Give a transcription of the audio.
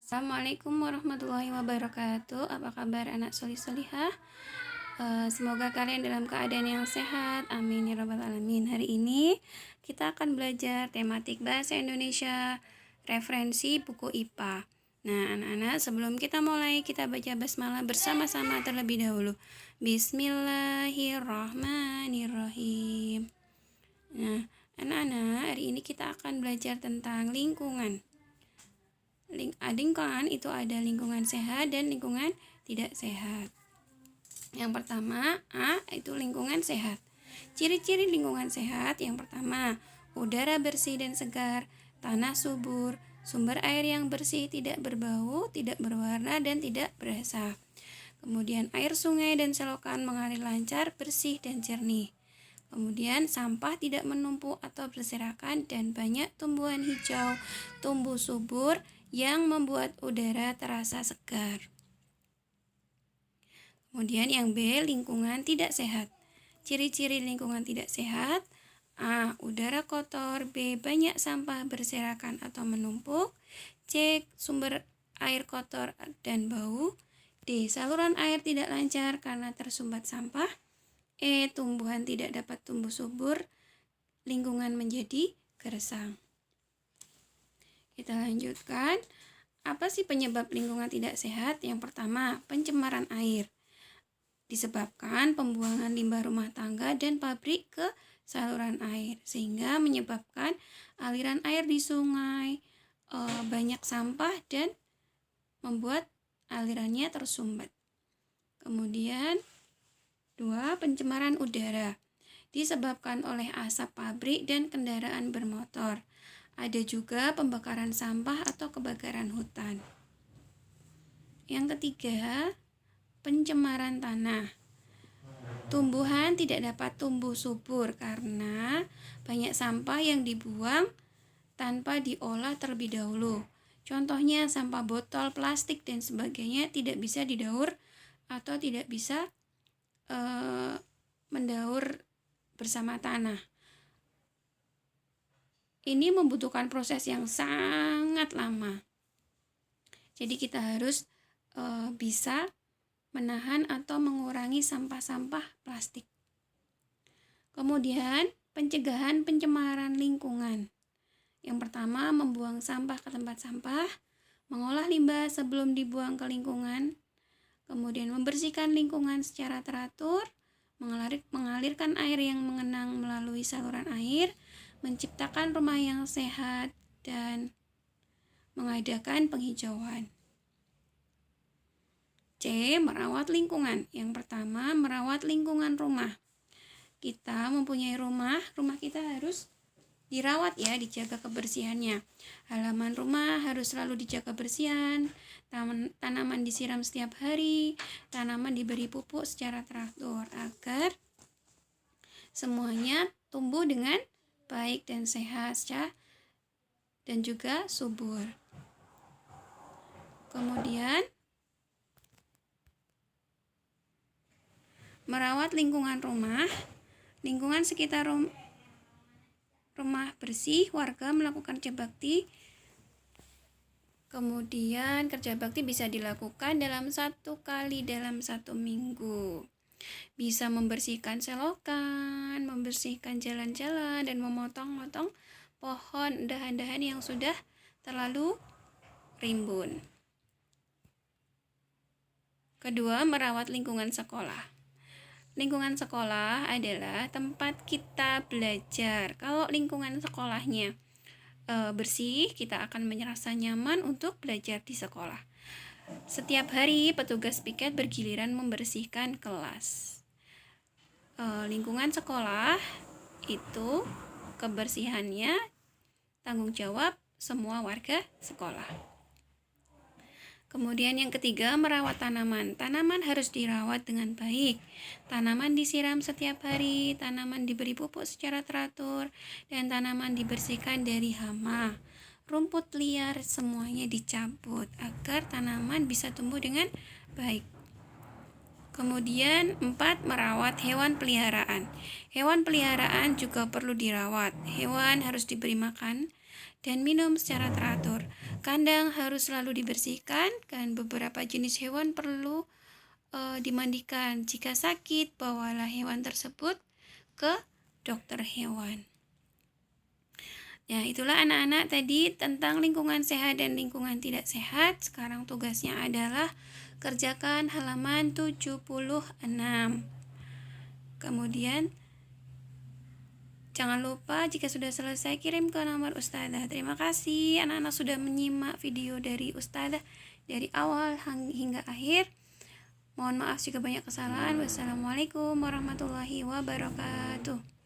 Assalamualaikum warahmatullahi wabarakatuh. Apa kabar anak solih-solihah? Semoga kalian dalam keadaan yang sehat. Amin ya rabbal alamin. Hari ini kita akan belajar tematik bahasa Indonesia, referensi buku IPA. Nah, anak-anak, sebelum kita mulai, kita baca basmalah bersama-sama terlebih dahulu. Bismillahirrahmanirrahim. Nah, anak-anak, hari ini kita akan belajar tentang lingkungan. Lingkungan itu ada lingkungan sehat dan lingkungan tidak sehat. Yang pertama, A itu lingkungan sehat. Ciri-ciri lingkungan sehat yang pertama, udara bersih dan segar, tanah subur, sumber air yang bersih, tidak berbau, tidak berwarna, dan tidak berasa. Kemudian air sungai dan selokan mengalir lancar, bersih, dan jernih. Kemudian sampah tidak menumpuk atau berserakan dan banyak tumbuhan hijau, tumbuh subur yang membuat udara terasa segar. Kemudian yang B, lingkungan tidak sehat. Ciri-ciri lingkungan tidak sehat: A. Udara kotor. B. Banyak sampah berserakan atau menumpuk. C. Sumber air kotor dan bau. D. Saluran air tidak lancar karena tersumbat sampah. E. Tumbuhan tidak dapat tumbuh subur. Lingkungan menjadi gersang. Kita lanjutkan. Apa sih penyebab lingkungan tidak sehat? Yang pertama, pencemaran air. Disebabkan pembuangan limbah rumah tangga dan pabrik ke saluran air, sehingga menyebabkan aliran air di sungai banyak sampah dan membuat alirannya tersumbat. Kemudian 2. Pencemaran udara. Disebabkan oleh asap pabrik dan kendaraan bermotor. Ada juga pembakaran sampah atau kebakaran hutan. Yang ketiga, pencemaran tanah. Tumbuhan tidak dapat tumbuh subur karena banyak sampah yang dibuang tanpa diolah terlebih dahulu. Contohnya sampah botol, plastik, dan sebagainya tidak bisa didaur atau tidak bisa mendaur bersama tanah. Ini membutuhkan proses yang sangat lama. Jadi kita harus bisa menahan atau mengurangi sampah-sampah plastik. Kemudian pencegahan pencemaran lingkungan. Yang pertama, membuang sampah ke tempat sampah, mengolah limbah sebelum dibuang ke lingkungan, kemudian membersihkan lingkungan secara teratur, mengalirkan air yang mengenang melalui saluran air, menciptakan rumah yang sehat, dan mengadakan penghijauan. C. Merawat lingkungan. Yang pertama, merawat lingkungan rumah. Kita mempunyai rumah kita harus dirawat ya, dijaga kebersihannya. Halaman rumah harus selalu dijaga kebersihan, tanaman disiram setiap hari, tanaman diberi pupuk secara teratur agar semuanya tumbuh dengan baik dan sehat dan juga subur. Kemudian merawat lingkungan rumah. Lingkungan sekitar rumah bersih, warga melakukan kerja bakti. Kemudian kerja bakti bisa dilakukan dalam 1 kali dalam 1 minggu. Bisa membersihkan selokan, membersihkan jalan-jalan, dan memotong-motong pohon dahan-dahan yang sudah terlalu rimbun. Kedua, merawat lingkungan sekolah. Lingkungan sekolah adalah tempat kita belajar. Kalau lingkungan sekolahnya bersih, kita akan merasa nyaman untuk belajar di sekolah. Setiap hari petugas piket bergiliran membersihkan kelas. Lingkungan sekolah itu kebersihannya tanggung jawab semua warga sekolah. Kemudian yang ketiga, merawat tanaman. Tanaman harus dirawat dengan baik. Tanaman disiram setiap hari, tanaman diberi pupuk secara teratur, dan tanaman dibersihkan dari hama. Rumput liar semuanya dicabut agar tanaman bisa tumbuh dengan baik. Kemudian 4. Merawat hewan peliharaan. Hewan peliharaan juga perlu dirawat. Hewan harus diberi makan dan minum secara teratur. Kandang harus selalu dibersihkan dan beberapa jenis hewan perlu dimandikan. Jika sakit, bawalah hewan tersebut ke dokter hewan. Ya, itulah anak-anak tadi tentang lingkungan sehat dan lingkungan tidak sehat. Sekarang tugasnya adalah kerjakan halaman 76. Kemudian jangan lupa jika sudah selesai kirim ke nomor Ustazah. Terima kasih anak-anak sudah menyimak video dari Ustazah dari awal hingga akhir. Mohon maaf jika banyak kesalahan. Wassalamualaikum warahmatullahi wabarakatuh.